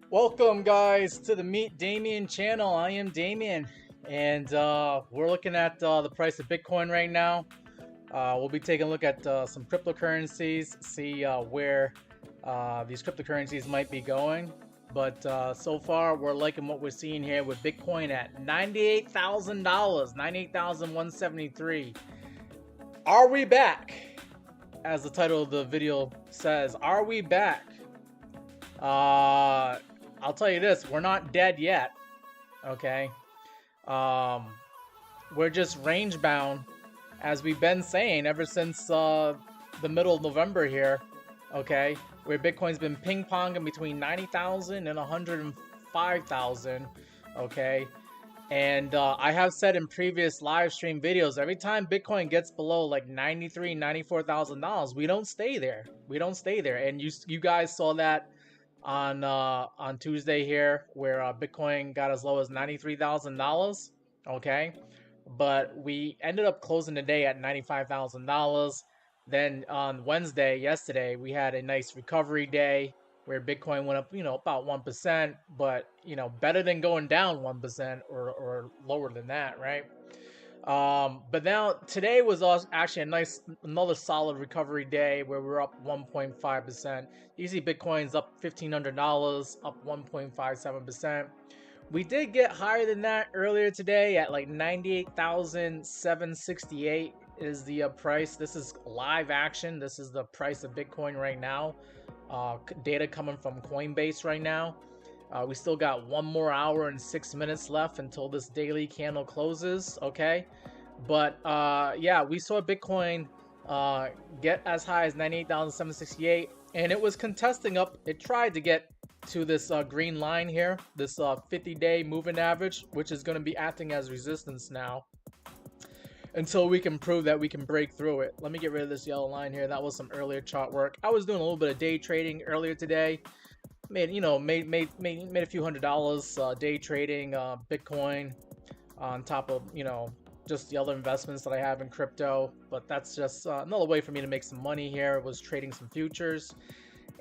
Welcome guys to the Meet Damien channel. I am Damien, and we're looking at the price of Bitcoin right now. We'll be taking a look at some cryptocurrencies, see where these cryptocurrencies might be going. But so far we're liking what we're seeing here with Bitcoin at $98,000, $98,173. Are we back? As the title of the video says, are we back? I'll tell you this, we're not dead yet, okay? We're just range bound, as we've been saying ever since the middle of November here, okay? Where Bitcoin's been ping-ponging between 90,000 and 105,000, okay? And I have said in previous live stream videos, every time Bitcoin gets below like $93,000, $94,000, we don't stay there. We don't stay there. And you guys saw that on Tuesday here, where Bitcoin got as low as $93,000, okay? But we ended up closing the day at $95,000. Then on Wednesday, yesterday, we had a nice recovery day where Bitcoin went up, about 1%, but, better than going down 1% or lower than that, right? But now today was also actually another solid recovery day where we're up 1.5%. Easy Bitcoin's up $1,500, up 1.57%. We did get higher than that earlier today at like 98,768 is the price. This is live action. This is the price of Bitcoin right now. data coming from Coinbase right now. We still got 1 more hour and 6 minutes left until this daily candle closes, okay? But yeah, we saw Bitcoin get as high as 98,768, and it was contesting up. It tried to get to this green line here, this 50-day moving average, which is going to be acting as resistance now until we can prove that we can break through it. Let me get rid of this yellow line here. That was some earlier chart work. I was doing a little bit of day trading earlier today. Made a few $100 day trading Bitcoin on top of just the other investments that I have in crypto. But that's just another way for me to make some money here. Was trading some futures,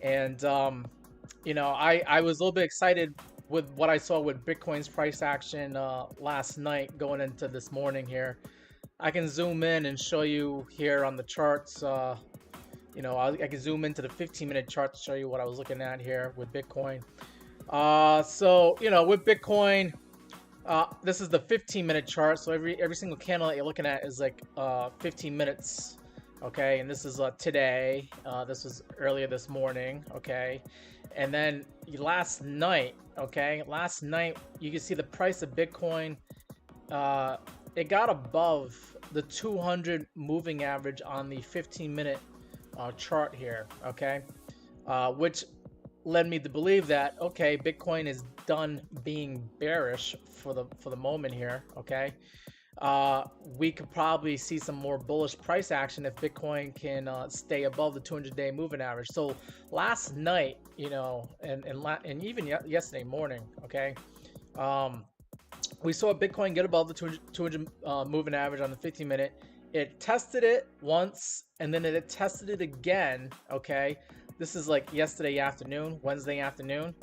and I was a little bit excited with what I saw with Bitcoin's price action last night going into this morning here. I can zoom in and show you here on the charts. I can zoom into the 15-minute chart to show you what I was looking at here with Bitcoin. With Bitcoin, this is the 15-minute chart. So every single candle that you're looking at is like 15 minutes. Okay, and this is today. This was earlier this morning. Okay, and then last night. Okay, last night you can see the price of Bitcoin. It got above the 200 moving average on the 15-minute chart here, okay, which led me to believe that Bitcoin is done being bearish for the moment here. Okay, we could probably see some more bullish price action if Bitcoin can stay above the 200-day moving average. So last night, and even yesterday morning, okay, we saw Bitcoin get above the 200 moving average on the 15-minute. It tested it once, and then it tested it again, okay? This is like yesterday afternoon, Wednesday afternoon.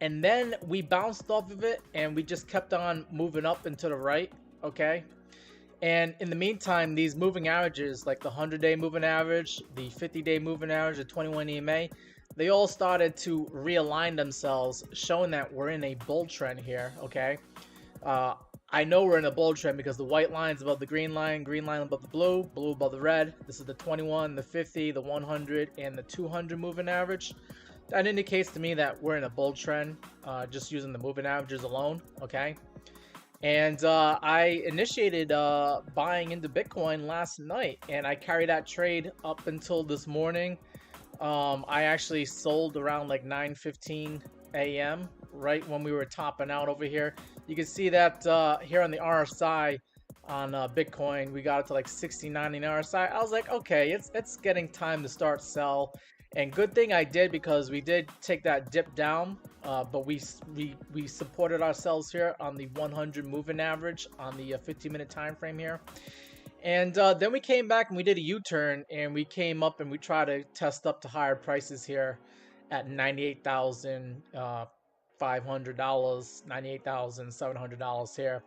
And then we bounced off of it, and we just kept on moving up and to the right, okay? And in the meantime, these moving averages, like the 100-day moving average, the 50-day moving average, the 21 EMA, they all started to realign themselves, showing that we're in a bull trend here, okay? I know we're in a bull trend because the white line's above the green line above the blue above the red. This is the 21, the 50, the 100, and the 200 moving average. That indicates to me that we're in a bull trend, just using the moving averages alone, okay? And I initiated buying into Bitcoin last night, and I carried that trade up until this morning. I actually sold around like 9:15 a.m. right when we were topping out over here. You can see that here on the RSI on Bitcoin, we got it to like 69 in RSI. I was like, okay, it's getting time to start sell. And good thing I did, because we did take that dip down, but we supported ourselves here on the 100 moving average on the 15-minute time frame here. And then we came back and we did a U-turn, and we came up and we tried to test up to higher prices here at $98,500, $98,700 here.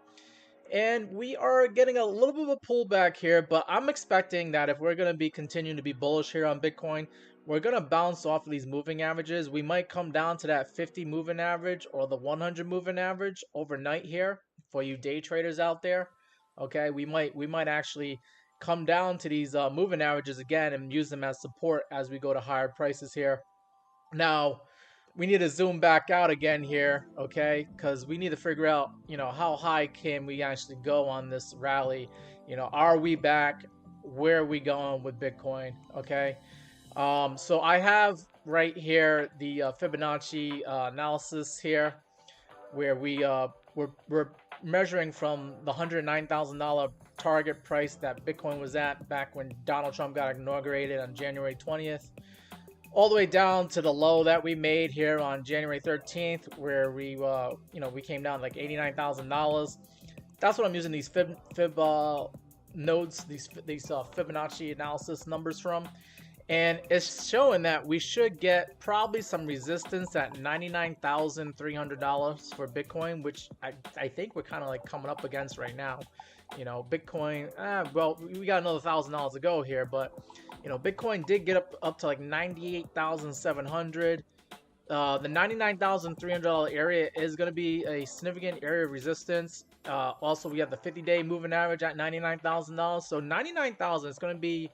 And we are getting a little bit of a pullback here, but I'm expecting that if we're going to be continuing to be bullish here on Bitcoin, we're going to bounce off of these moving averages. We might come down to that 50 moving average or the 100 moving average overnight here for you day traders out there. Okay, we might actually come down to these moving averages again and use them as support as we go to higher prices here. Now, we need to zoom back out again here, okay? Because we need to figure out, how high can we actually go on this rally? Are we back? Where are we going with Bitcoin? Okay. So I have right here the Fibonacci analysis here, where we're measuring from the $109,000 target price that Bitcoin was at back when Donald Trump got inaugurated on January 20th. All the way down to the low that we made here on January 13th, where we came down like $89,000. That's what I'm using these fib nodes, these Fibonacci analysis numbers from, and it's showing that we should get probably some resistance at $99,300 for Bitcoin, which I think we're kind of like coming up against right now. Bitcoin, well, we got another $1,000 to go here, but Bitcoin did get up to like 98,700. The $99,300 area is going to be a significant area of resistance. Also, we have the 50-day moving average at $99,000. So $99,000 is going to be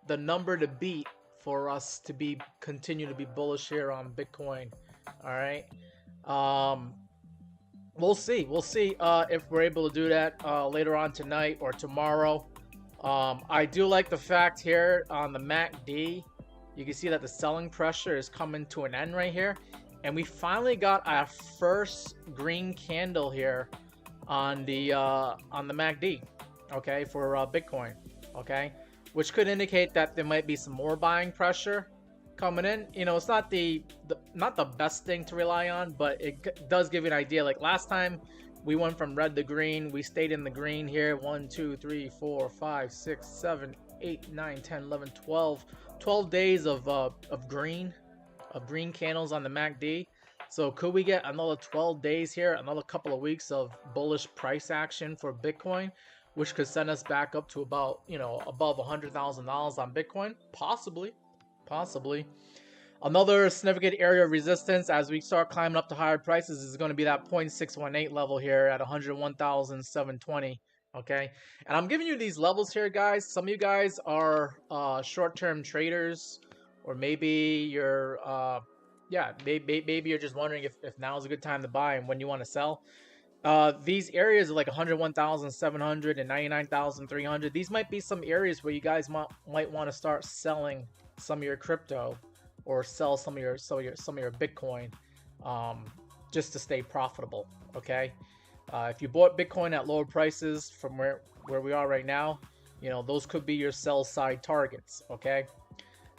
the number to beat for us to continue to be bullish here on Bitcoin. All right. We'll see. We'll see if we're able to do that later on tonight or tomorrow. I do like the fact here on the MACD, you can see that the selling pressure is coming to an end right here, and we finally got our first green candle here on the MACD, okay, for Bitcoin, okay, which could indicate that there might be some more buying pressure coming in. You know, it's not not the best thing to rely on, but it does give you an idea. Like last time we went from red to green, we stayed in the green here 1 2 3 4 5 6 7 8 9 10 11 12 days of green candles on the MACD. So could we get another 12 days here, another couple of weeks of bullish price action for Bitcoin, which could send us back up to about, you know, above $100,000 on Bitcoin? Possibly. Another significant area of resistance as we start climbing up to higher prices is going to be that 0.618 level here at 101,720. Okay, and I'm giving you these levels here, guys. Some of you guys are short-term traders, or maybe you're maybe you're just wondering if now is a good time to buy and when you want to sell. These areas are like 101,700 and 99,300. These might be some areas where you guys might want to start selling some of your crypto, or sell some of your Bitcoin, just to stay profitable. Okay, if you bought Bitcoin at lower prices from where we are right now, you know, those could be your sell side targets. Okay,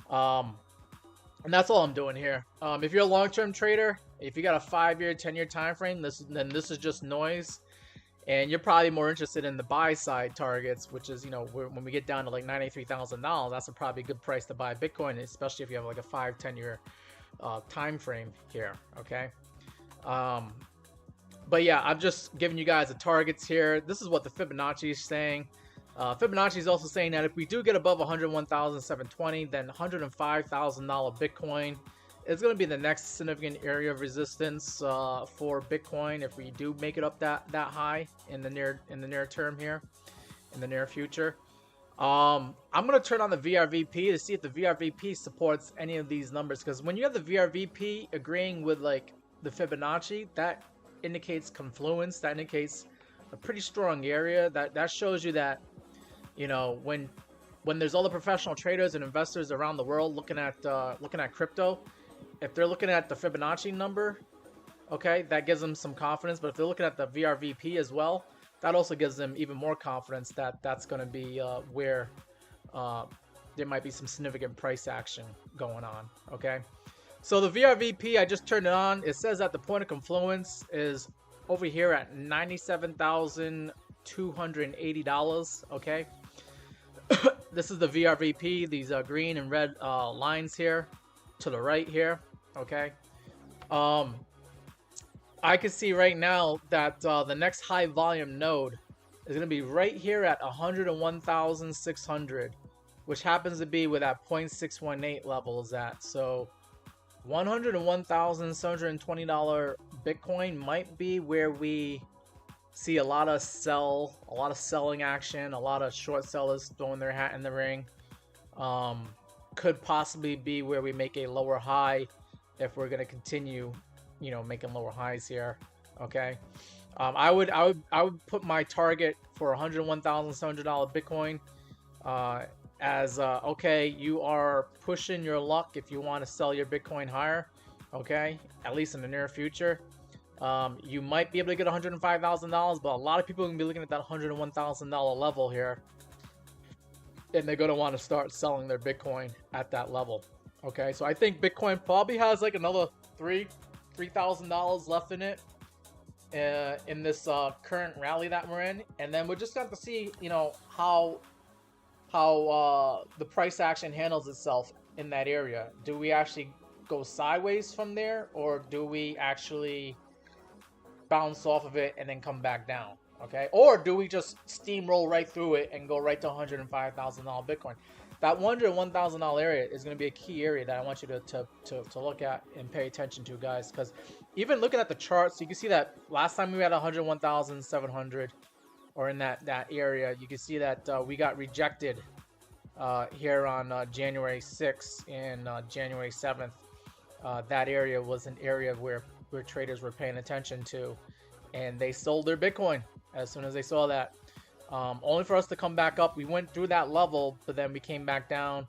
and that's all I'm doing here. If you're a long-term trader, if you got a 5-year, 10-year time frame, then this is just noise. And you're probably more interested in the buy side targets, which is, you know, when we get down to like $93,000, that's probably a good price to buy Bitcoin, especially if you have like a 5-10 year time frame here. Okay. But yeah, I'm just giving you guys the targets here. This is what the Fibonacci is saying. Fibonacci is also saying that if we do get above 101,720, then $105,000 Bitcoin is going to be the next significant area of resistance for Bitcoin if we do make it up that high in the near term here, in the near future. I'm going to turn on the VRVP to see if the VRVP supports any of these numbers, because when you have the VRVP agreeing with like the Fibonacci, that indicates confluence. That indicates a pretty strong area. That shows you that, you know, when there's all the professional traders and investors around the world looking at crypto, if they're looking at the Fibonacci number, okay, that gives them some confidence. But if they're looking at the VRVP as well, that also gives them even more confidence that that's going to be where there might be some significant price action going on. Okay, so the VRVP, I just turned it on. It says that the point of confluence is over here at $97,280. Okay, this is the VRVP. These are green and red lines here to the right here. Okay, I can see right now that the next high volume node is going to be right here at 101,600, which happens to be where that 0.618 level is at. So $101,720 Bitcoin might be where we see a lot of selling action, a lot of short sellers throwing their hat in the ring. Could possibly be where we make a lower high if we're going to continue, you know, making lower highs here. Okay, I would put my target for $101,700 Bitcoin as okay, you are pushing your luck if you want to sell your Bitcoin higher. Okay, at least in the near future. You might be able to get $105,000, but a lot of people are going to be looking at that $101,000 level here, and they're going to want to start selling their Bitcoin at that level. Okay, so I think Bitcoin probably has like another $3,000 left in it in this current rally that we're in, and then we're just going to see, you know, how the price action handles itself in that area. Do we actually go sideways from there, or do we actually bounce off of it and then come back down? Okay, or do we just steamroll right through it and go right to $105,000 Bitcoin? That $101,000 area is going to be a key area that I want you to look at and pay attention to, guys. Because even looking at the charts, you can see that last time we had 101,700, or in that area, you can see that we got rejected here on January 6th and January 7th. That area was an area where traders were paying attention to, and they sold their Bitcoin as soon as they saw that. Only for us to come back up. We went through that level, but then we came back down.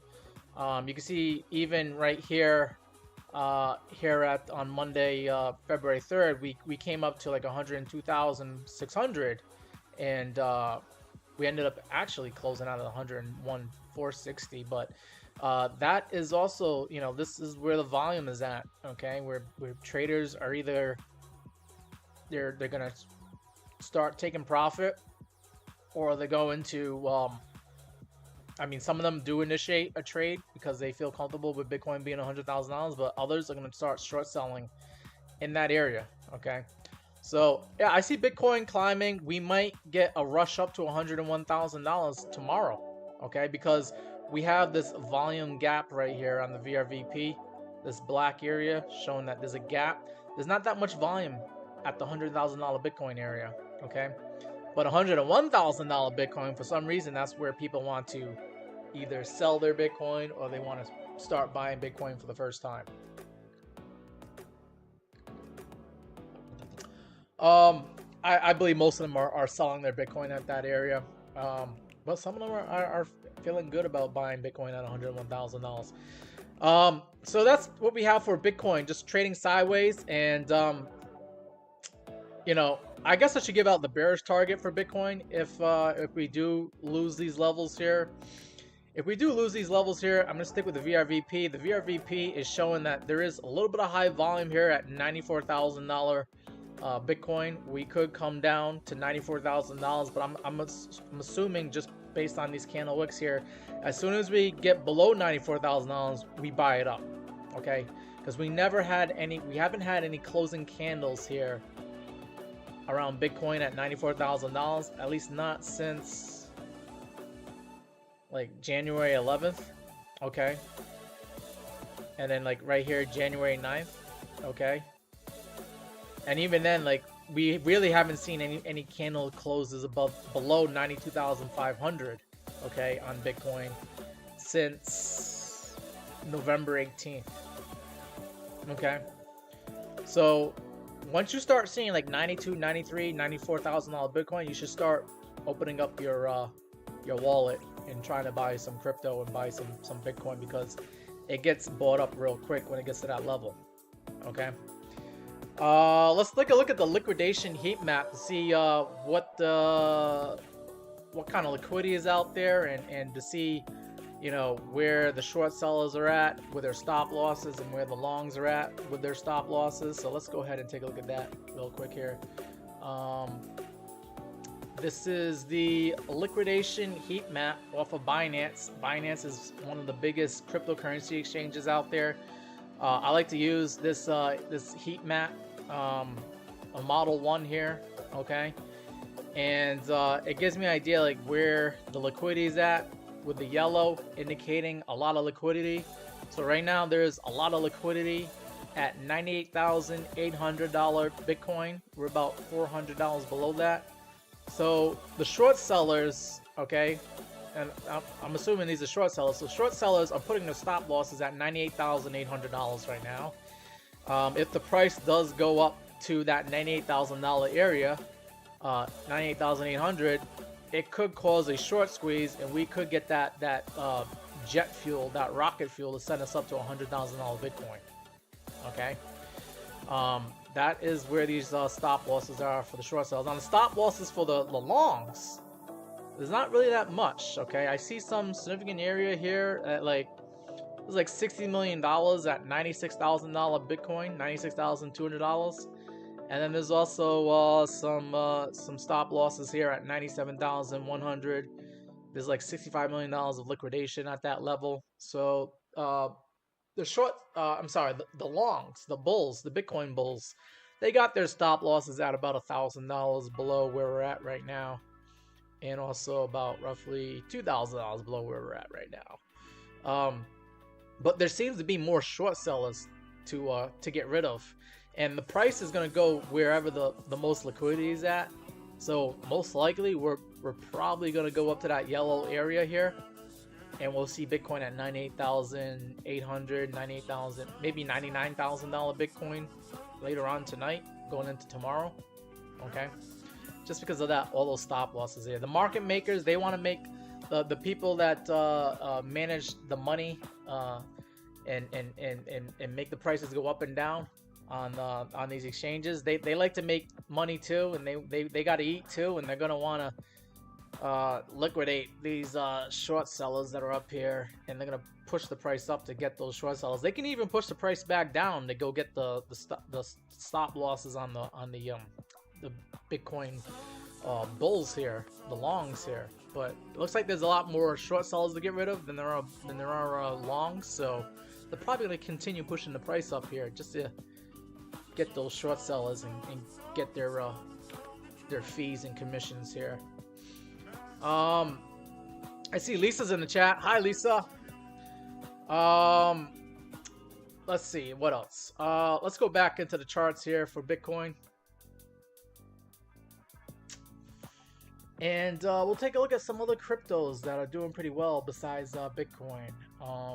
You can see even right here, on Monday, February 3rd, we came up to like 102,600, and we ended up actually closing out at 101,460. But that is also, you know, this is where the volume is at. Okay, where traders are either they're gonna start taking profit, or they go into I mean, some of them do initiate a trade because they feel comfortable with Bitcoin being $100,000, but others are going to start short selling in that area. Okay, so yeah, I see Bitcoin climbing. We might get a rush up to $101,000 tomorrow. Okay, because we have this volume gap right here on the VRVP, this black area showing that there's a gap. There's not that much volume at the $100,000 Bitcoin area. Okay, but $101,000 Bitcoin, for some reason, that's where people want to either sell their Bitcoin or they want to start buying Bitcoin for the first time. I believe most of them are selling their Bitcoin at that area, but some of them are feeling good about buying Bitcoin at $101,000. So that's what we have for Bitcoin, just trading sideways. And you know, I guess I should give out the bearish target for Bitcoin if we do lose these levels here. If we do lose these levels here, I'm going to stick with the VRVP. The VRVP is showing that there is a little bit of high volume here at $94,000 Bitcoin. We could come down to $94,000, but I'm assuming, just based on these candle wicks here, as soon as we get below $94,000, we buy it up. Okay, because we haven't had any closing candles here around Bitcoin at $94,000, at least not since like January 11th. Okay, and then like right here January 9th. Okay, and even then, like, we really haven't seen any candle closes below 92,500, okay, on Bitcoin since November 18th. Okay, so once you start seeing like 92, 93, $94,000 Bitcoin, you should start opening up your wallet and trying to buy some crypto and buy some Bitcoin, because it gets bought up real quick when it gets to that level. Okay, let's take a look at the liquidation heat map to see what kind of liquidity is out there, and to see, you know, where the short sellers are at with their stop losses and where the longs are at with their stop losses. So let's go ahead and take a look at that real quick here. This is the liquidation heat map off of Binance. Binance is one of the biggest cryptocurrency exchanges out there. I like to use this this heat map, a model 1 here, okay, and it gives me an idea like where the liquidity is at, with the yellow indicating a lot of liquidity. So right now there's a lot of liquidity at $98,800 Bitcoin. We're about $400 below that. So the short sellers, okay, and I'm assuming these are short sellers. So short sellers are putting their stop losses at $98,800 right now. If the price does go up to that $98,000 area, 98,800, it could cause a short squeeze, and we could get that jet fuel, that rocket fuel, to send us up to $100,000 Bitcoin. Okay, that is where these stop losses are for the short sellers. On the stop losses for the longs, there's not really that much. Okay, I see some significant area here at like, it's like $60 million at $96,000 Bitcoin, $96,200. And then there's also some stop losses here at 97,100. There's like $65 million of liquidation at that level. So the short, the longs, the bulls, the Bitcoin bulls, they got their stop losses at about $1,000 below where we're at right now, and also about roughly $2,000 below where we're at right now. But there seems to be more short sellers to get rid of. And the price is going to go wherever the most liquidity is at. So most likely we're probably going to go up to that yellow area here. and we'll see Bitcoin at 98,800, 98,000, maybe $99,000 Bitcoin later on tonight, going into tomorrow. Okay, just because of that, all those stop losses here. The market makers, they want to make the people that manage the money and make the prices go up and down on these exchanges. They like to make money too, and they got to eat too, and they're gonna want to liquidate these short sellers that are up here, and they're gonna push the price up to get those short sellers. They can even push the price back down to go get the stop losses on the Bitcoin bulls here, the longs here. But it looks like there's a lot more short sellers to get rid of than there are longs, so they're probably gonna continue pushing the price up here just to get those short sellers and get their fees and commissions here. I see Lisa's in the chat. Hi, Lisa. Let's see what else. Let's go back into the charts here for Bitcoin, and we'll take a look at some other cryptos that are doing pretty well besides Bitcoin.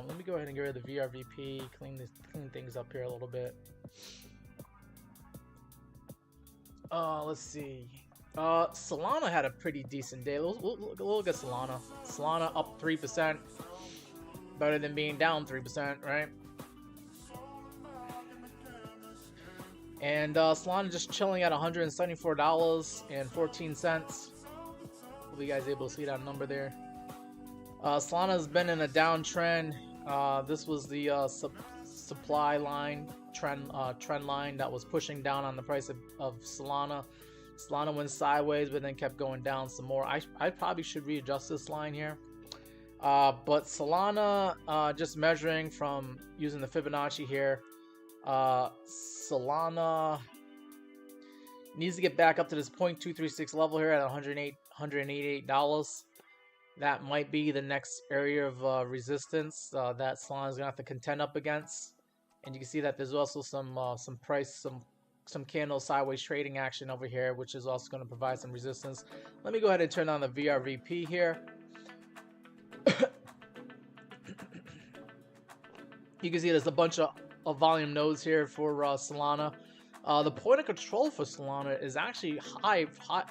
Let me go ahead and get rid of the VRVP, clean things up here a little bit. Let's see. Solana had a pretty decent day. We'll look at Solana. Solana up 3%. Better than being down 3%, right? And Solana just chilling at $174.14. Hope you guys able to see that number there. Solana's been in a downtrend. This was the supply line trend line that was pushing down on the price of Solana. Solana went sideways, but then kept going down some more. I probably should readjust this line here. But Solana, just measuring from using the Fibonacci here, Solana needs to get back up to this 0.236 level here at $188. That might be the next area of resistance that Solana is gonna have to contend up against. And you can see that there's also some candle sideways trading action over here, which is also going to provide some resistance. Let me go ahead and turn on the VRVP here. You can see there's a bunch of volume nodes here for Solana. The point of control for Solana is actually high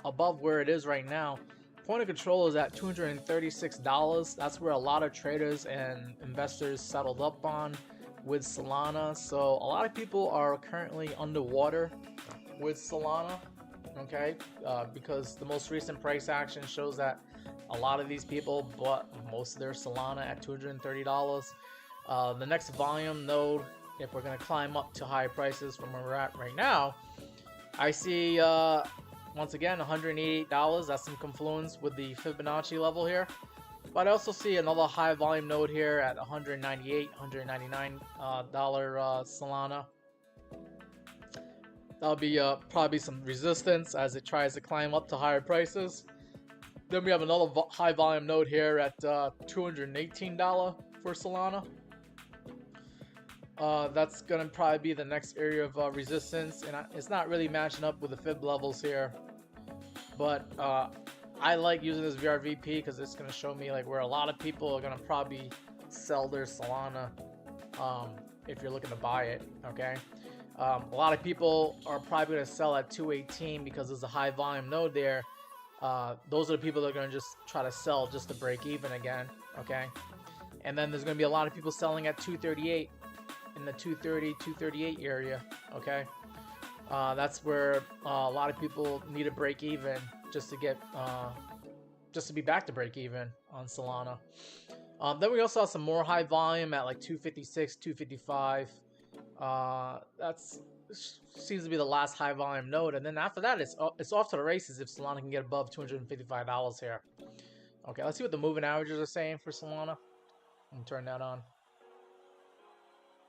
above where it is right now. Point of control is at $236. That's where a lot of traders and investors settled up on with Solana. So a lot of people are currently underwater with Solana, okay, because the most recent price action shows that a lot of these people bought most of their Solana at $230. The next volume node, if we're going to climb up to high prices from where we're at right now, I see once again $188. That's some confluence with the Fibonacci level here. But I also see another high volume node here at $198, $199 Solana. That'll be probably some resistance as it tries to climb up to higher prices. Then we have another high volume node here at $218 for Solana. That's gonna probably be the next area of resistance, and it's not really matching up with the fib levels here. But I like using this VRVP because it's going to show me like where a lot of people are going to probably sell their Solana if you're looking to buy it, okay? A lot of people are probably going to sell at 218 because there's a high volume node there. Those are the people that are going to just try to sell just to break even again, okay? And then there's going to be a lot of people selling at 238 in the 230, 238 area, okay? That's where a lot of people need to break even just to get just to be back to break even on Solana. Then we also have some more high volume at like 256, 255. That seems to be the last high volume node, and then after that it's off to the races if Solana can get above $255 here. Okay, let's see what the moving averages are saying for Solana. Let me turn that on.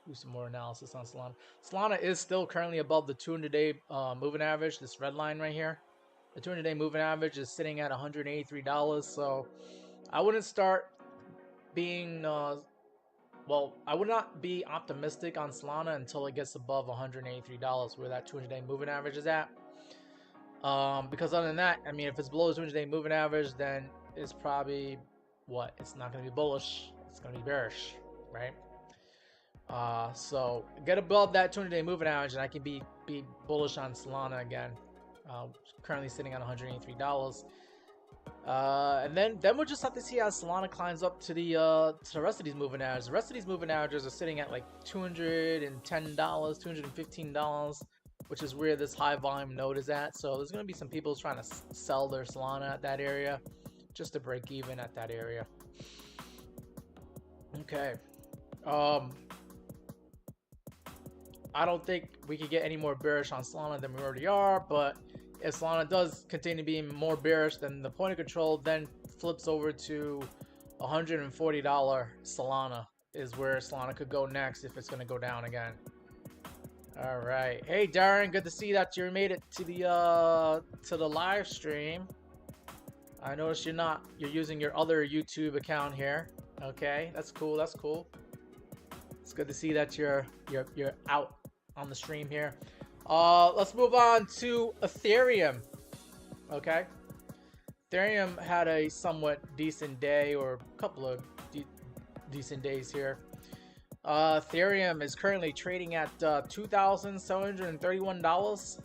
Do some more analysis on Solana. Solana is still currently above the 200-day moving average, this red line right here. The 200-day moving average is sitting at $183, so I wouldn't start being, well, I would not be optimistic on Solana until it gets above $183, where that 200-day moving average is at. Because other than that, I mean, if it's below the 200-day moving average, then it's probably, what, it's not going to be bullish, It's gonna be bearish, right? So get above that 200-day moving average, and I can be bullish on Solana again. Currently sitting on $183. And then we'll just have to see how Solana climbs up to the rest of these moving averages. The rest of these moving averages are sitting at like $210, $215, which is where this high volume node is at. So there's going to be some people trying to sell their Solana at that area just to break even at that area. Okay. I don't think we could get any more bearish on Solana than we already are, but if Solana does continue to be more bearish, then the point of control then flips over to $140 Solana is where Solana could go next if it's going to go down again. All right. Hey, Darren, good to see that you made it to the live stream. I noticed you're using your other YouTube account here. Okay, that's cool. That's cool. It's good to see that you're out on the stream here. Let's move on to Ethereum. Okay, Ethereum had a somewhat decent day, or a couple of decent days here. Ethereum is currently trading at $2,731.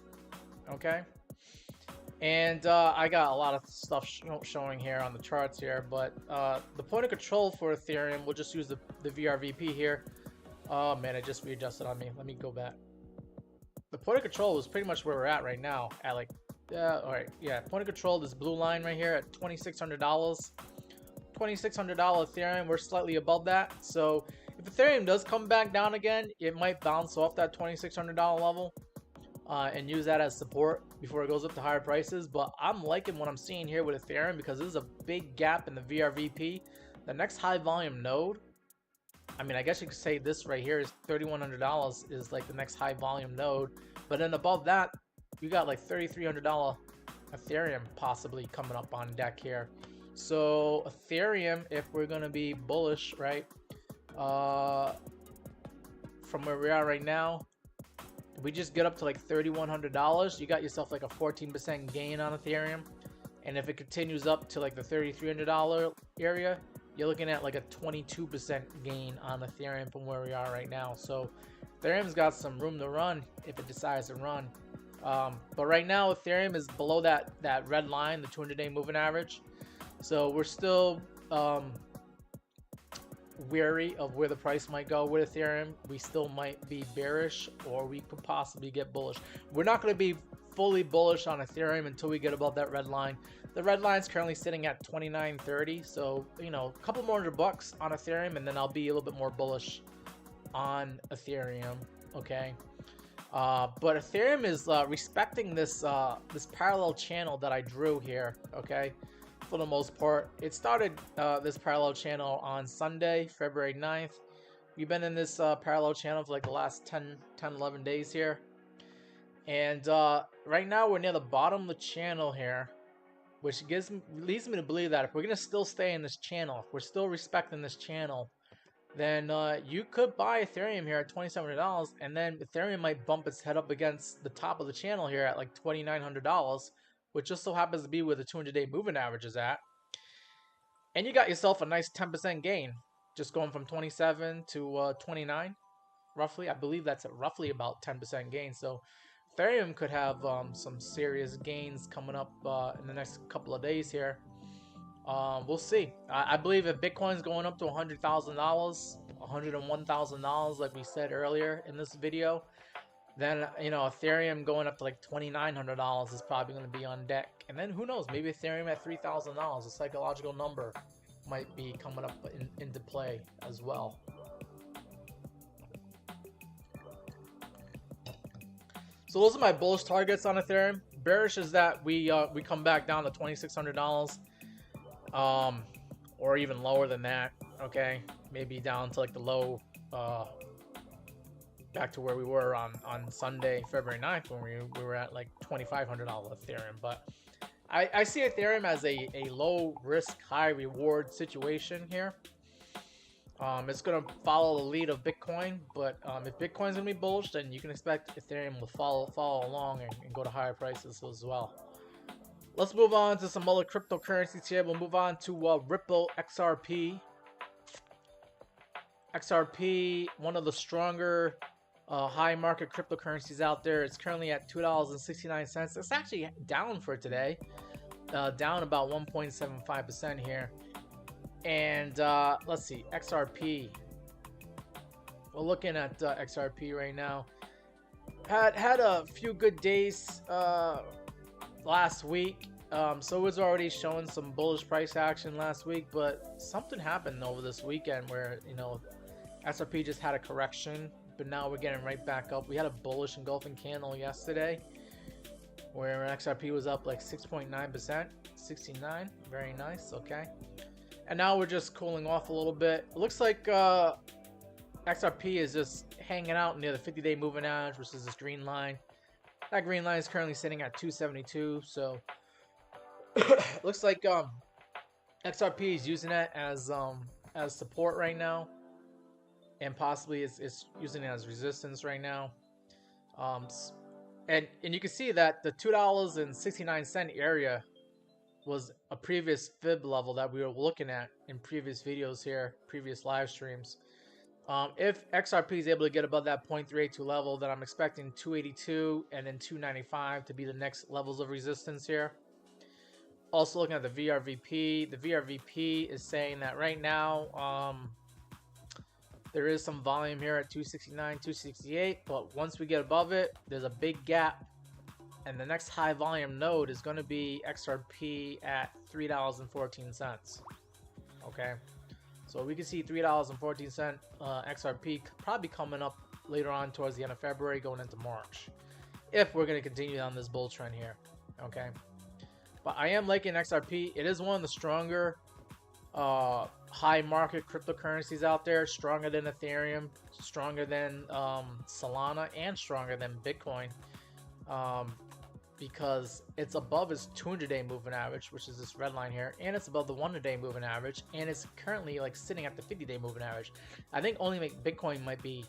Okay, and I got a lot of stuff showing here on the charts here, but the point of control for Ethereum, we'll just use the VRVP here. Oh man, it just readjusted on me. Let me go back. The point of control is pretty much where we're at right now. At like, all right, yeah. Point of control, this blue line right here at $2,600. $2,600 Ethereum. We're slightly above that. So if Ethereum does come back down again, it might bounce off that $2,600 level and use that as support before it goes up to higher prices. But I'm liking what I'm seeing here with Ethereum because this is a big gap in the VRVP. The next high volume node, I mean, I guess you could say this right here is $3,100 is like the next high volume node. But then above that, you got like $3,300 Ethereum possibly coming up on deck here. So Ethereum, if we're going to be bullish, right, from where we are right now, if we just get up to like $3,100, you got yourself like a 14% gain on Ethereum. And if it continues up to like the $3,300 area, you're looking at like a 22% gain on Ethereum from where we are right now. So Ethereum's got some room to run if it decides to run. But right now Ethereum is below that red line, the 200-day moving average. So we're still wary of where the price might go with Ethereum. We still might be bearish, or we could possibly get bullish. We're not going to be fully bullish on Ethereum until we get above that red line. The red line is currently sitting at 29.30, so you know, a couple more $100 on Ethereum, and then I'll be a little bit more bullish on Ethereum. Okay, but Ethereum is respecting this this parallel channel that I drew here. Okay, for the most part, it started this parallel channel on Sunday, February 9th. We've been in this parallel channel for like the last 11 days here, and right now we're near the bottom of the channel here, which leads me to believe that if we're going to still stay in this channel, if we're still respecting this channel, then you could buy Ethereum here at $2,700, and then Ethereum might bump its head up against the top of the channel here at like $2,900, which just so happens to be where the 200-day moving average is at. And you got yourself a nice 10% gain, just going from 27 to 29, roughly. I believe that's roughly about 10% gain. So Ethereum could have some serious gains coming up in the next couple of days here. We'll see. I believe if Bitcoin's going up to $100,000, $101,000, like we said earlier in this video, then you know, Ethereum going up to like $2,900 is probably going to be on deck. And then who knows? Maybe Ethereum at $3,000, a psychological number, might be coming up into play as well. So those are my bullish targets on Ethereum. Bearish is that we come back down to $2,600, or even lower than that. Okay, maybe down to like the low, back to where we were on Sunday, February 9th, when we were at like $2,500 Ethereum. But I see Ethereum as a low risk, high reward situation here. It's going to follow the lead of Bitcoin, but if Bitcoin's going to be bullish, then you can expect Ethereum will follow along and go to higher prices as well. Let's move on to some other cryptocurrencies here. We'll move on to Ripple XRP. XRP, one of the stronger high market cryptocurrencies out there. It's currently at $2.69. It's actually down for today, down about 1.75% here. And let's see, XRP. We're looking at XRP right now. Had a few good days last week. So it was already showing some bullish price action last week, but something happened over this weekend where, you know, XRP just had a correction, but now we're getting right back up. We had a bullish engulfing candle yesterday where XRP was up like 6.9%, 69, very nice, okay. And now we're just cooling off a little bit. It looks like XRP is just hanging out near the 50-day moving average, which is this green line. That green line is currently sitting at 272, so looks like XRP is using it as support right now, and possibly it's using it as resistance right now. And you can see that the $2.69 area was a previous fib level that we were looking at in previous videos here, previous live streams. If XRP is able to get above that 0.382 level, then I'm expecting 282 and then 295 to be the next levels of resistance here. Also looking at the VRVP, the VRVP is saying that right now there is some volume here at 269, 268, but once we get above it, there's a big gap, and the next high volume node is going to be XRP at $3.14. Okay, so we can see $3.14 XRP probably coming up later on towards the end of February, going into March, if we're going to continue on this bull trend here. Okay. But I am liking XRP. It is one of the stronger high market cryptocurrencies out there. Stronger than Ethereum, stronger than Solana, and stronger than Bitcoin. Because it's above its 200-day moving average, which is this red line here. And it's above the 100-day moving average. And it's currently like sitting at the 50-day moving average. I think only Bitcoin might be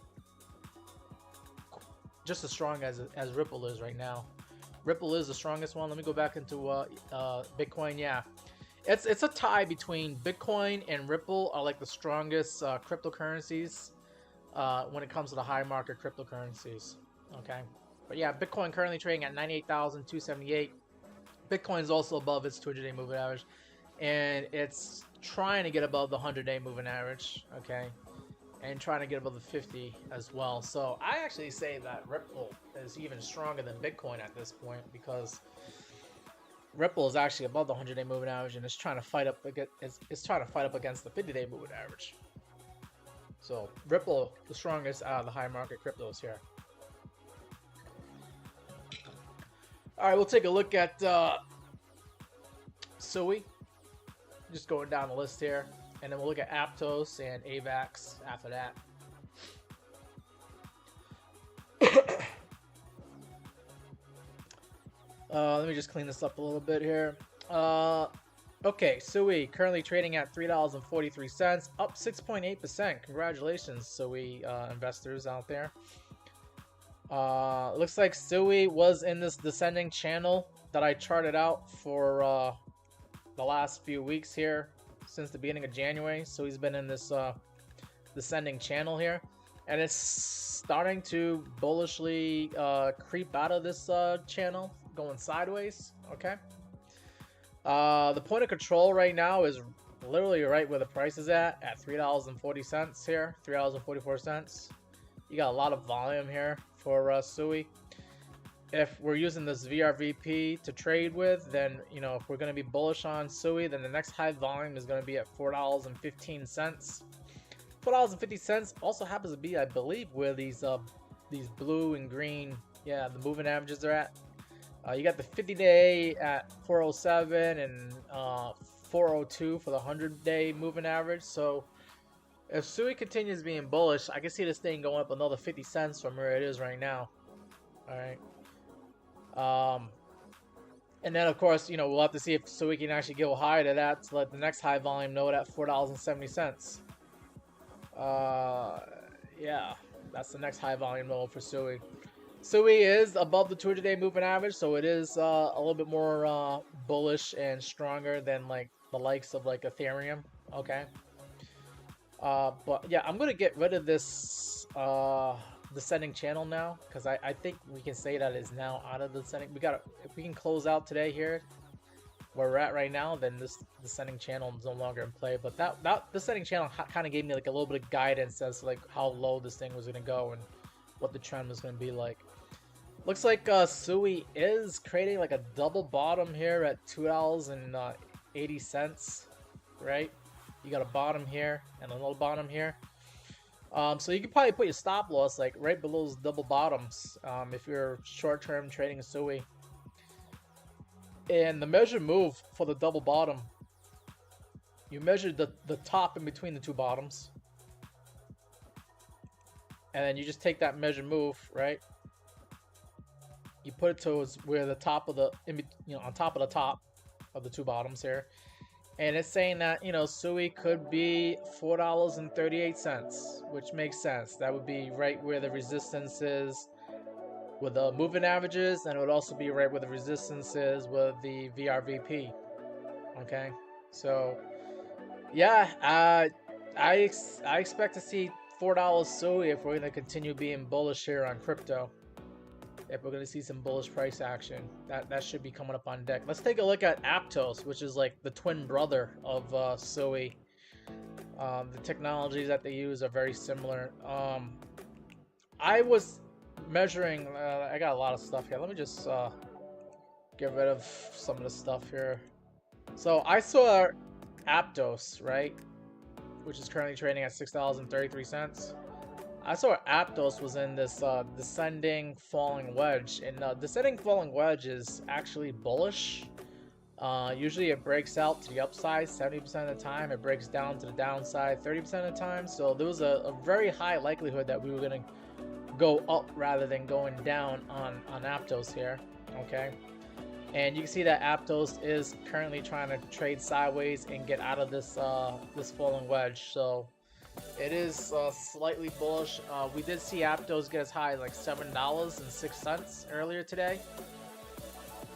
just as strong as Ripple is right now. Ripple is the strongest one. Let me go back into Bitcoin. Yeah, it's a tie between Bitcoin and Ripple are like the strongest cryptocurrencies when it comes to the high market cryptocurrencies. Okay, but yeah, Bitcoin currently trading at 98,278. Bitcoin is also above its 200-day moving average, and it's trying to get above the 100-day moving average. Okay, and trying to get above the 50 as well. So I actually say that Ripple is even stronger than Bitcoin at this point, because Ripple is actually above the 100-day moving average, and it's trying to fight up against the 50-day moving average. So Ripple, the strongest out of the high market cryptos here. All right, we'll take a look at SUI. Just going down the list here. And then we'll look at Aptos and AVAX after that. Let me just clean this up a little bit here. Okay, SUI currently trading at $3.43, up 6.8%. Congratulations, SUI investors out there. Looks like SUI was in this descending channel that I charted out for the last few weeks here. Since the beginning of January, so he's been in this descending channel here, and it's starting to bullishly creep out of this channel, going sideways. Okay, the point of control right now is literally right where the price is at $3.40 here, $3.44. You got a lot of volume here for SUI. If we're using this VRVP to trade with, then, you know, if we're going to be bullish on SUI, then the next high volume is going to be at $4.15. $4.50 also happens to be, I believe, where these blue and green, yeah, the moving averages are at. You got the 50-day at 407 and 402 for the 100-day moving average. So if SUI continues being bullish, I can see this thing going up another 50 cents from where it is right now. All right. And then of course, you know, we'll have to see if SUI can actually go higher to that, to let the next high volume node at $4.70. Yeah, that's the next high volume node for SUI. SUI is above the 200-day moving average, so it is a little bit more bullish and stronger than like the likes of like Ethereum. Okay. But yeah, I'm gonna get rid of this descending channel now, because I think we can say that it's now out of the descending. If we can close out today here where we're at right now, then this descending channel is no longer in play. But that descending channel kind of gave me like a little bit of guidance as to like how low this thing was gonna go and what the trend was gonna be like. Looks like Sui is creating like a double bottom here at $2.80, right? You got a bottom here and a little bottom here. So you can probably put your stop loss like right below those double bottoms if you're short-term trading a Sui. And the measure move for the double bottom, you measure the top in between the two bottoms, and then you just take that measure move, right? You put it towards where the top of the, on top of the top of the two bottoms here. And it's saying that, Sui could be $4.38, which makes sense. That would be right where the resistance is with the moving averages, and it would also be right where the resistance is with the VRVP. Okay, so yeah, I expect to see $4 Sui if we're going to continue being bullish here on crypto. If we're going to see some bullish price action, that should be coming up on deck. Let's take a look at Aptos, which is like the twin brother of Sui. The technologies that they use are very similar. I was measuring, I got a lot of stuff here. Let me just get rid of some of the stuff here. So I saw Aptos, right, which is currently trading at $6.33. I saw Aptos was in this descending falling wedge, and descending falling wedge is actually bullish. Usually it breaks out to the upside 70% of the time, it breaks down to the downside 30% of the time. So there was a very high likelihood that we were going to go up rather than going down on Aptos here. Okay, and you can see that Aptos is currently trying to trade sideways and get out of this this falling wedge. So it is slightly bullish. We did see Aptos get as high as like $7.06 earlier today.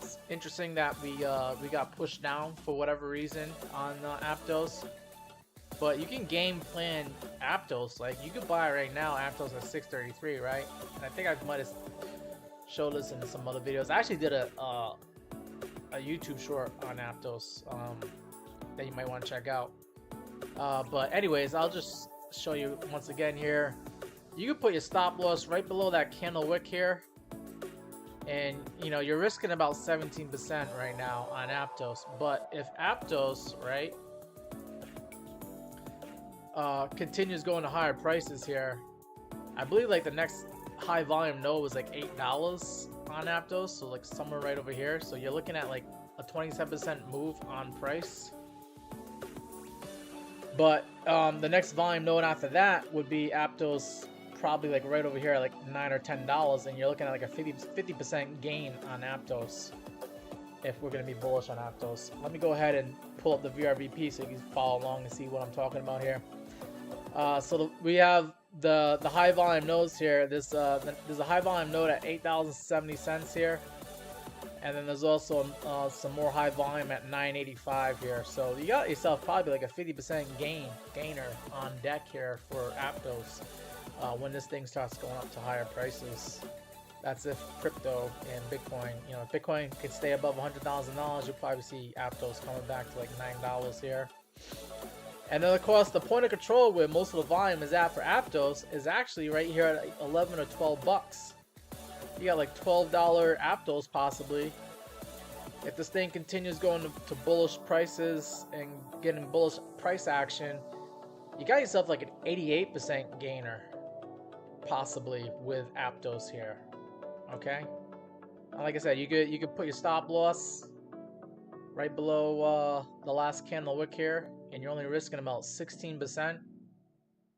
It's interesting that we got pushed down for whatever reason on Aptos. But you can game plan Aptos. Like you could buy right now Aptos at $6.33, right? And I think I might have showed this in some other videos. I actually did a YouTube short on Aptos that you might want to check out. But anyways, I'll just show you once again here. You can put your stop loss right below that candle wick here, and you're risking about 17% right now on Aptos. But if Aptos, right, continues going to higher prices here, I believe like the next high volume node was like $8 on Aptos, so like somewhere right over here. So you're looking at like a 27% move on price. But the next volume node after that would be Aptos, probably like right over here, like $9 or $10, and you're looking at like a 50% gain on Aptos if we're going to be bullish on Aptos. Let me go ahead and pull up the VRVP so you can follow along and see what I'm talking about here. So we have the high volume nodes here. There's a high volume node at $8.70 here. And then there's also some more high volume at $9.85 here. So you got yourself probably like a 50% gainer on deck here for Aptos when this thing starts going up to higher prices. That's if crypto and Bitcoin, if Bitcoin could stay above $100,000, you'll probably see Aptos coming back to like $9 here. And then of course the point of control where most of the volume is at for Aptos is actually right here at 11 or 12 bucks. You got like $12 Aptos possibly. If this thing continues going to bullish prices and getting bullish price action, you got yourself like an 88% gainer possibly with Aptos here. Okay, like I said, you could put your stop loss right below the last candle wick here, and you're only risking about 16%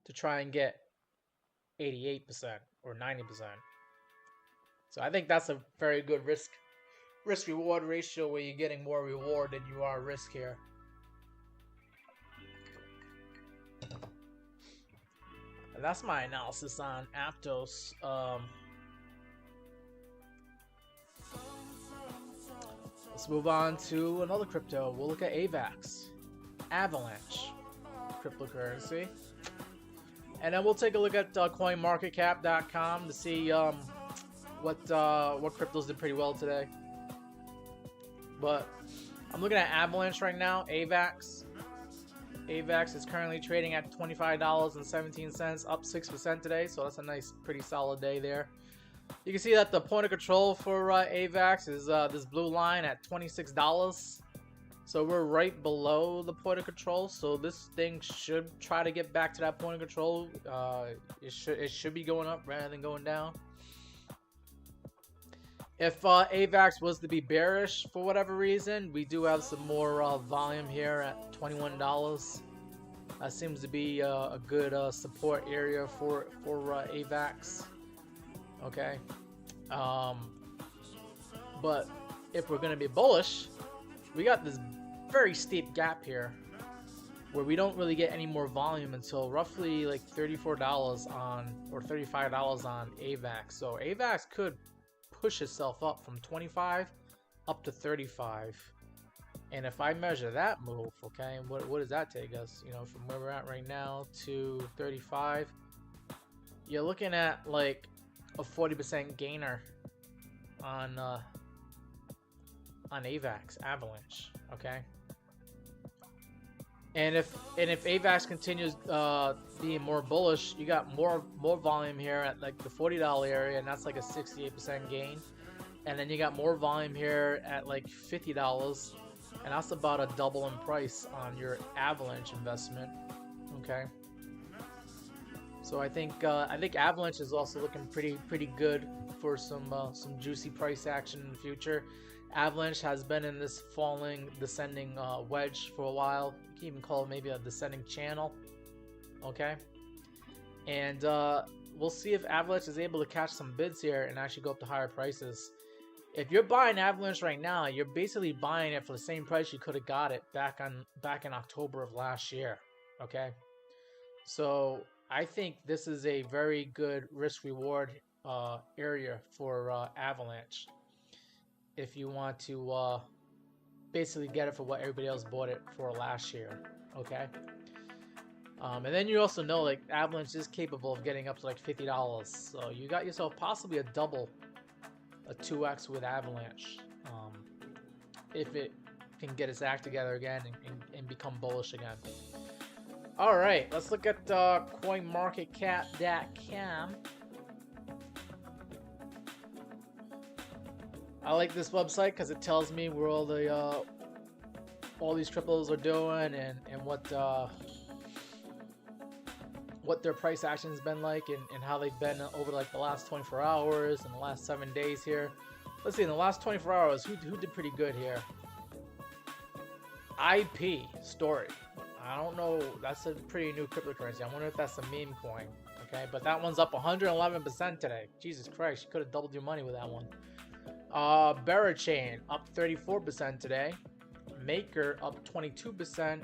to try and get 88% or 90%. So I think that's a very good risk reward ratio where you're getting more reward than you are risk here. And that's my analysis on Aptos. Let's move on to another crypto. We'll look at AVAX, Avalanche cryptocurrency. And then we'll take a look at coinmarketcap.com to see what cryptos did pretty well today. But I'm looking at Avalanche right now, AVAX. AVAX is currently trading at $25.17, up 6% today, so that's a nice, pretty solid day there. You can see that the point of control for AVAX is this blue line at $26. So we're right below the point of control, so this thing should try to get back to that point of control. It should be going up rather than going down. If AVAX was to be bearish for whatever reason, we do have some more volume here at $21. That seems to be a good support area for AVAX. Okay, but if we're gonna be bullish, we got this very steep gap here where we don't really get any more volume until roughly like $34 on or $35 on AVAX. So AVAX could push itself up from 25 up to 35. And if I measure that move, okay, what does that take us? You know, from where we're at right now to 35, you're looking at like a 40% gainer on AVAX, Avalanche, okay. And if AVAX continues being more bullish, you got more volume here at like the $40 area, and that's like a 68% gain. And then you got more volume here at like $50, and that's about a double in price on your Avalanche investment, okay. So I think Avalanche is also looking pretty good for some juicy price action in the future. Avalanche has been in this descending wedge for a while. You can even call it maybe a descending channel. Okay, and we'll see if Avalanche is able to catch some bids here and actually go up to higher prices. If you're buying Avalanche right now, you're basically buying it for the same price you could have got it back in October of last year. Okay, so I think this is a very good risk-reward area for Avalanche. If you want to basically get it for what everybody else bought it for last year, okay? And then you also know like Avalanche is capable of getting up to like $50. So you got yourself possibly a 2x with Avalanche if it can get its act together again and become bullish again. All right, let's look at coinmarketcap.com. I like this website because it tells me where all these cryptos are doing and what their price action has been like and how they've been over like the last 24 hours and the last 7 days here. Let's see, in the last 24 hours, who did pretty good here? IP Story. I don't know. That's a pretty new cryptocurrency. I wonder if that's a meme coin. Okay, but that one's up 111% today. Jesus Christ, you could have doubled your money with that one. Berachain up 34% today. Maker up 22%.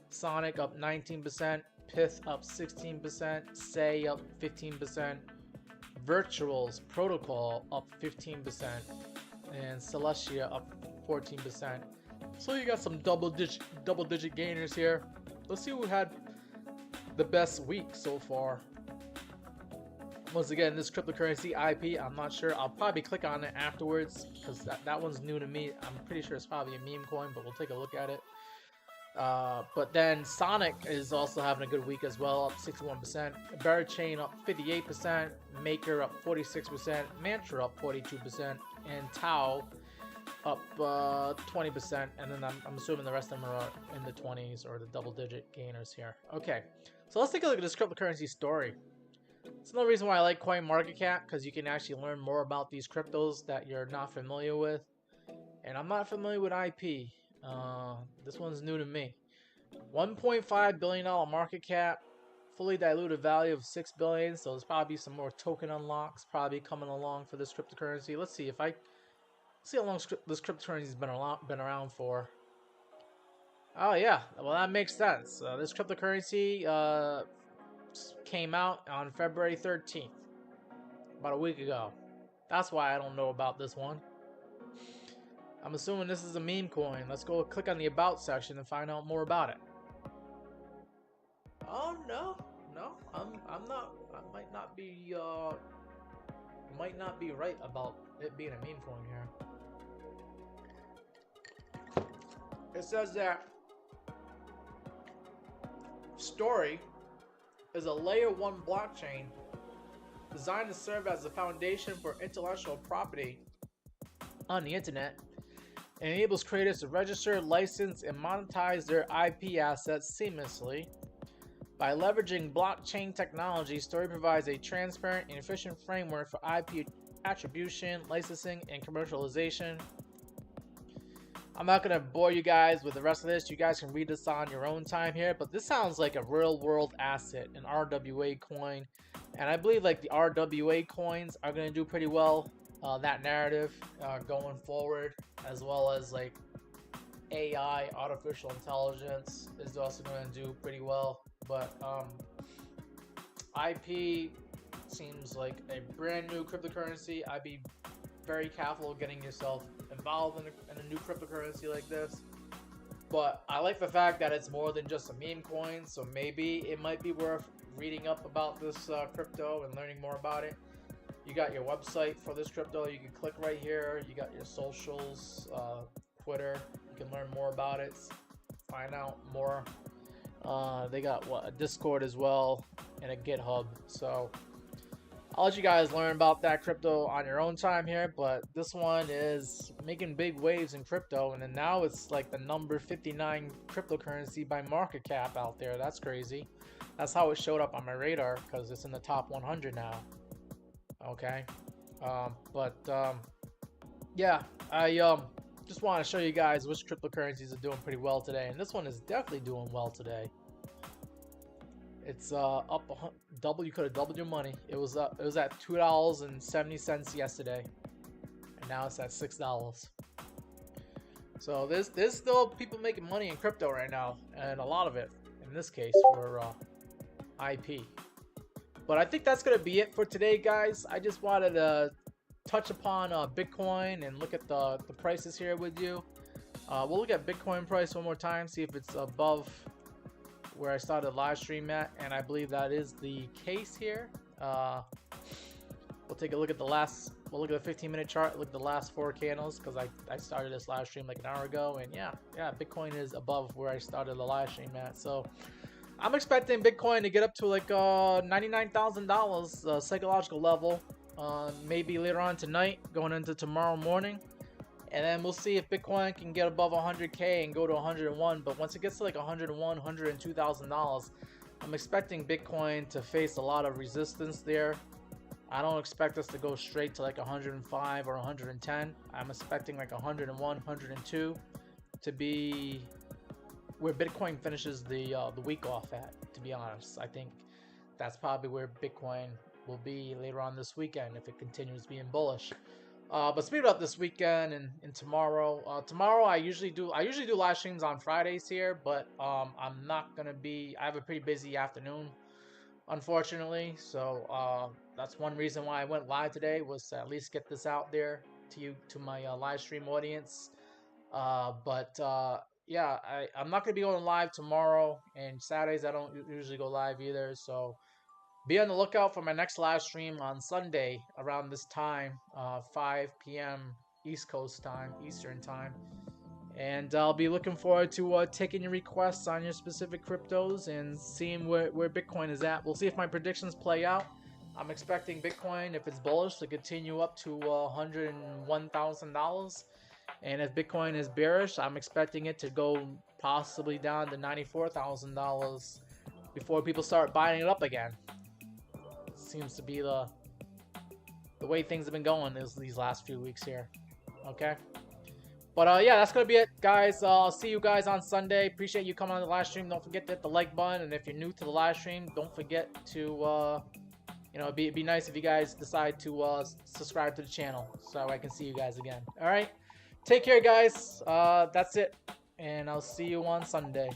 Sonic up 19%. Pith up 16%. Say up 15%. Virtuals Protocol up 15%. And Celestia up 14%. So you got some double digit gainers here. Let's see who had the best week so far. Once again, this cryptocurrency IP, I'm not sure. I'll probably click on it afterwards because that one's new to me. I'm pretty sure it's probably a meme coin, but we'll take a look at it. But then Sonic is also having a good week as well, up 61%. Berachain up 58%. Maker up 46%. Mantra up 42%. And Tau up 20%. And then I'm assuming the rest of them are in the 20s or the double-digit gainers here. Okay, so let's take a look at this cryptocurrency story. It's another reason why I like CoinMarketCap, because you can actually learn more about these cryptos that you're not familiar with. And I'm not familiar with IP. This one's new to me. $1.5 billion market cap, fully diluted value of $6 billion. So there's probably some more token unlocks probably coming along for this cryptocurrency. Let's see if I see how long this cryptocurrency's been around for. Oh yeah, well that makes sense. This cryptocurrency came out on February 13th, about a week ago. That's why I don't know about this one. I'm assuming this is a meme coin. Let's go click on the about section and find out more about it. Oh no, No, I'm not. I might not be right about it being a meme coin here. It says that Story is a layer 1 blockchain designed to serve as the foundation for intellectual property on the internet. It enables creators to register, license, and monetize their IP assets seamlessly. By leveraging blockchain technology, Story provides a transparent and efficient framework for IP attribution, licensing, and commercialization. I'm not going to bore you guys with the rest of this. You guys can read this on your own time here, but this sounds like a real-world asset, an RWA coin. And I believe like the RWA coins are going to do pretty well, that narrative going forward, as well as like AI, artificial intelligence, is also going to do pretty well. But IP seems like a brand new cryptocurrency. I'd be very careful getting yourself involved in a new cryptocurrency like this. But I like the fact that it's more than just a meme coin, so maybe it might be worth reading up about this crypto and learning more about it. You got your website for this crypto. You can click right here. You got your socials, Twitter. You can learn more about it, find out more. They got a Discord as well and a GitHub. So I'll let you guys learn about that crypto on your own time here, but this one is making big waves in crypto, and then now it's like the number 59 cryptocurrency by market cap out there. That's crazy. That's how it showed up on my radar, because it's in the top 100 now. Okay. Yeah, I just want to show you guys which cryptocurrencies are doing pretty well today, and this one is definitely doing well today. It's up double. You could have doubled your money. It was at $2.70 yesterday, and now it's at $6. So there's still people making money in crypto right now, and a lot of it in this case for IP. But I think that's gonna be it for today, guys. I just wanted to touch upon Bitcoin and look at the prices here with you. We'll look at Bitcoin price one more time, see if it's above where I started the live stream at, and I believe that is the case here. We'll take a look at the 15-minute chart, look at the last 4 candles, because I started this live stream like an hour ago, and yeah, Bitcoin is above where I started the live stream at. So I'm expecting Bitcoin to get up to like $99,000 psychological level, maybe later on tonight, going into tomorrow morning. And then we'll see if Bitcoin can get above 100K and go to 101. But once it gets to like 101, $102,000, I'm expecting Bitcoin to face a lot of resistance there. I don't expect us to go straight to like 105 or 110. I'm expecting like 101, 102 to be where Bitcoin finishes the week off at, to be honest. I think that's probably where Bitcoin will be later on this weekend if it continues being bullish. But speaking about this weekend and tomorrow, tomorrow I usually do live streams on Fridays here, but I'm not gonna be. I have a pretty busy afternoon, unfortunately. So that's one reason why I went live today, was to at least get this out there to my live stream audience. Yeah, I'm not gonna be going live tomorrow, and Saturdays I don't usually go live either. So be on the lookout for my next live stream on Sunday around this time, 5 p.m. Eastern time. And I'll be looking forward to taking your requests on your specific cryptos and seeing where Bitcoin is at. We'll see if my predictions play out. I'm expecting Bitcoin, if it's bullish, to continue up to $101,000. And if Bitcoin is bearish, I'm expecting it to go possibly down to $94,000 before people start buying it up again. Seems to be the way things have been going these last few weeks here. Okay, but yeah, that's gonna be it, guys. I'll see you guys on Sunday. Appreciate you coming on the live stream. Don't forget to hit the like button, and if you're new to the live stream, don't forget to it'd be nice if you guys decide to subscribe to the channel so I can see you guys again. All right, take care, guys. That's it, and I'll see you on Sunday.